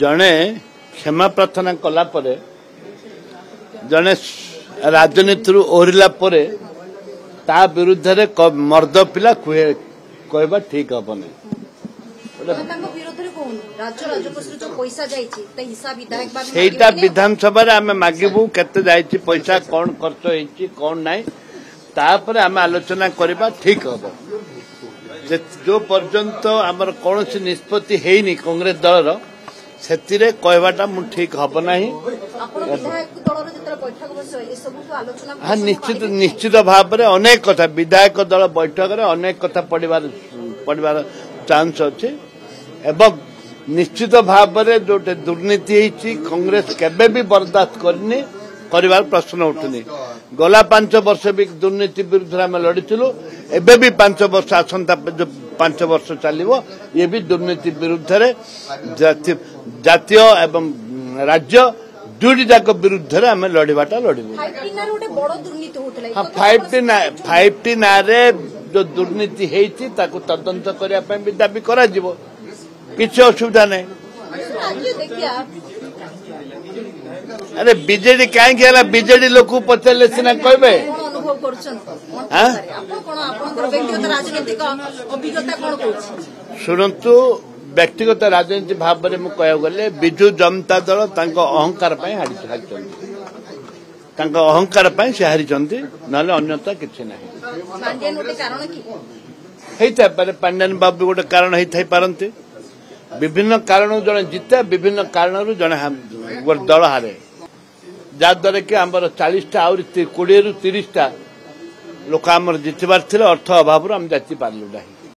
जड़े क्षमा प्रार्थना कला परे जड़े राजनीति ओहरिला परे ता विरुद्ध रे मर्द पिला कहबा ठीक हेनी सेटा विधानसभा आम मागबू केते जाइछि पैसा कौन खर्च होइछि कौन नाई तापर आम आलोचना करबा ठीक हम जो पर्यंत आमर कौन निष्पत्ति हेनी कांग्रेस दलर से कहवाटा मु ठीक हम ना हाँ निश्चित भाव में अनेक कथा विधायक दल बैठक में अनेक कथा पड़वार चांस अच्छे एवं निश्चित भाव में जो दुर्नीति कांग्रेस केबे भी बर्दाश्त करनी कर प्रश्न उठुनी गला 5 वर्ष भी दुर्नीति विरुद्ध आम लड़ीलु एबे भी 5 वर्ष आसंता जो 5 वर्ष चलो ये भी दुर्नीति विरुद्ध जातीय एवं राज्य दुईटी जाक विरुद्ध आम लड़ाटा लड़ू हाँ 5T9 जो दुर्नीति होती तदंत करने भी दाबी करा किसी असुविधा नहीं अरे बीजेडी कहीं बीजेडी लोक पचारे सीना कहे शुणु व्यक्तिगत राजनीति भाव में मुझे गले विजु जनता दल अहंकार अहंकार से हारी ना अन्यथा किसी ना पांड्यान बाबू गोटे कारण होता पारती विभिन्न कारण जड़े जिते विभिन्न कारण जड़े दल हारे जहाद्वारा कि आम 40टा आउरी 20 ରୁ 30टा लोक आम जितबार थे अर्थ अभाव आम जाति पार्लू ना।